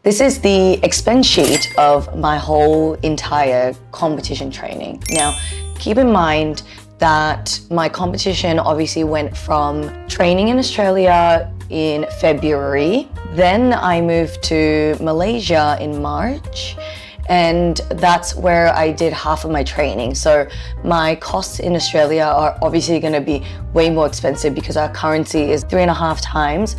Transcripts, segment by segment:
This is the expense sheet of my whole entire competition training. Now, keep in mind that my competition obviously went from training in Australia in February, then I moved to Malaysia in March, and that's where I did half of my training. So my costs in Australia are obviously going to be way more expensive because our currency is 3.5 times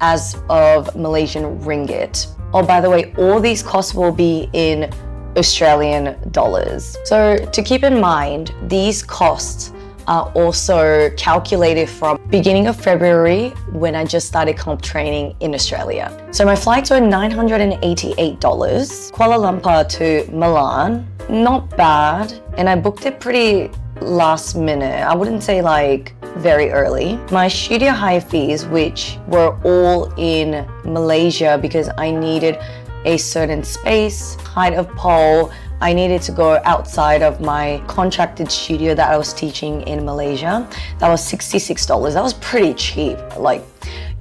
as of Malaysian ringgit. Oh, by the way, all these costs will be in Australian dollars. So to keep in mind, these costs are also calculated from beginning of February when I just started comp training in Australia. So my flights were $988, Kuala Lumpur to Milan, not bad. And I booked it pretty last minute. I wouldn't say like very early. My studio hire fees, which were all in Malaysia because I needed a certain space, height of pole, I needed to go outside of my contracted studio that I was teaching in Malaysia. That was $66. That was pretty cheap. Like,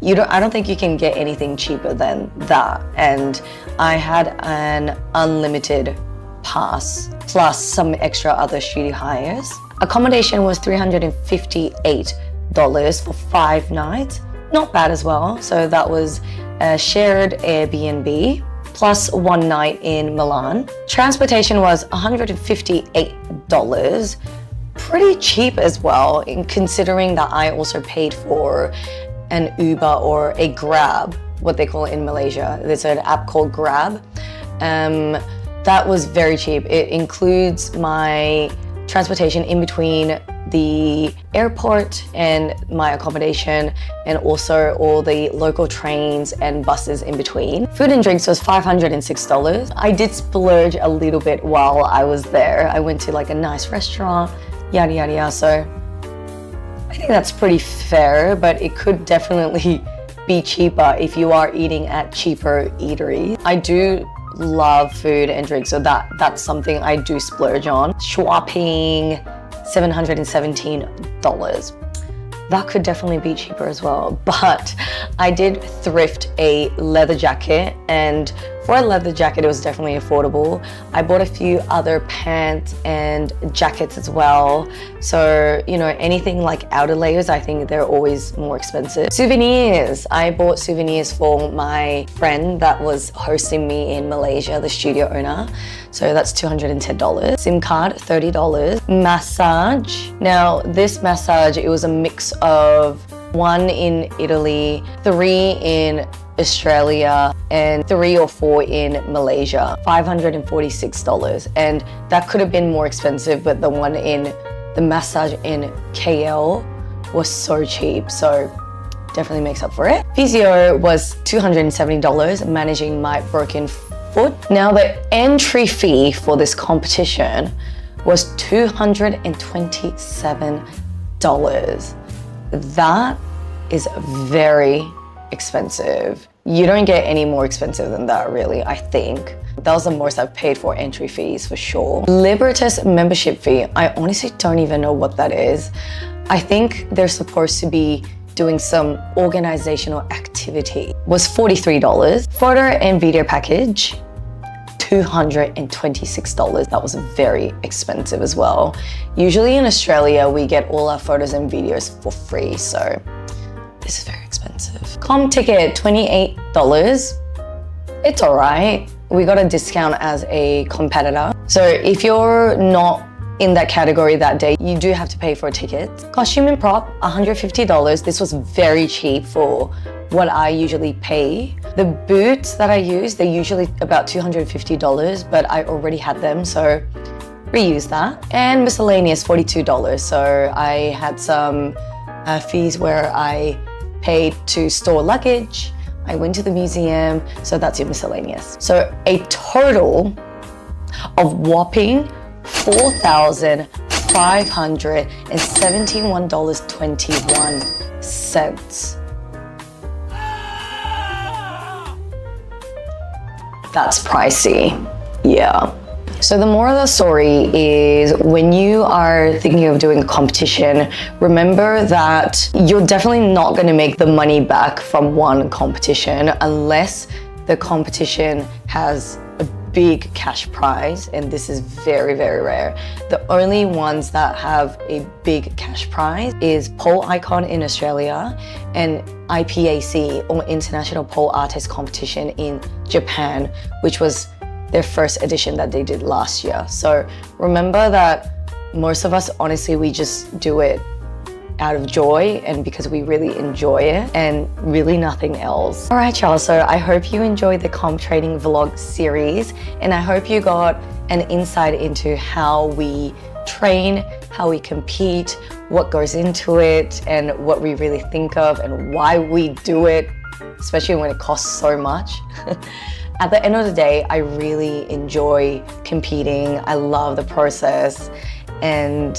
I don't think you can get anything cheaper than that. And I had an unlimited pass plus some extra other studio hires. Accommodation was $358 for 5 nights. Not bad as well. So that was a shared Airbnb plus 1 night in Milan. Transportation was $158. Pretty cheap as well, in considering that I also paid for an Uber or a Grab, what they call it in Malaysia. There's an app called Grab. That was very cheap. It includes my transportation in between the airport and my accommodation, and also all the local trains and buses in between. Food and drinks was $506. I did splurge a little bit while I was there. I went to like a nice restaurant, yada yada yada. So I think that's pretty fair, but it could definitely be cheaper if you are eating at cheaper eateries. I do love food and drinks, so that's something I do splurge on. Shopping, $717. That could definitely be cheaper as well, but I did thrift a leather jacket, and for a leather jacket it was definitely affordable. I bought a few other pants and jackets as well, so anything like outer layers, I think they're always more expensive. Souvenirs, I bought souvenirs for my friend that was hosting me in Malaysia, the studio owner, so that's $210. SIM card, $30. Massage, now this massage, it was a mix of 1 in Italy, 3 in Australia, and 3 or 4 in Malaysia, $546. And that could have been more expensive, but the massage in KL was so cheap, so definitely makes up for it. Physio was $270, managing my broken foot. Now the entry fee for this competition was $227. That is very expensive. You don't get any more expensive than that, really, I think. That was the most I've paid for entry fees for sure. Libertas membership fee, I honestly don't even know what that is. I think they're supposed to be doing some organizational activity. Was $43. Photo and video package, $226. That was very expensive as well. Usually in Australia, we get all our photos and videos for free, so this is very expensive. Comp ticket, $28. It's all right. We got a discount as a competitor. So if you're not in that category that day, you do have to pay for a ticket. Costume and prop, $150. This was very cheap for what I usually pay. The boots that I use, they're usually about $250, but I already had them, so reuse that. And miscellaneous, $42. So I had some fees where I paid to store luggage, I went to the museum, so that's your miscellaneous. So a total of whopping $4,571.21. That's pricey, yeah. So the moral of the story is, when you are thinking of doing a competition, remember that you're definitely not going to make the money back from one competition unless the competition has a big cash prize, and this is very, very rare. The only ones that have a big cash prize is Pole Icon in Australia and IPAC, or International Pole Artist Competition in Japan, which was their first edition that they did last year. So remember that most of us, honestly, we just do it out of joy and because we really enjoy it, and really nothing else. All right, y'all, so I hope you enjoyed the comp trading vlog series, and I hope you got an insight into how we train, how we compete, what goes into it, and what we really think of and why we do it, especially when it costs so much. At the end of the day, I really enjoy competing. I love the process, and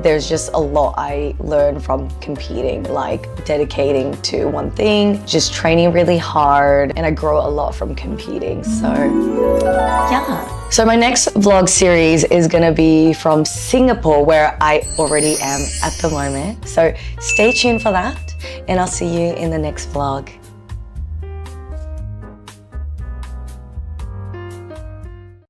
there's just a lot I learn from competing, like dedicating to one thing, just training really hard, and I grow a lot from competing, so yeah. So my next vlog series is gonna be from Singapore, where I already am at the moment. So stay tuned for that, and I'll see you in the next vlog.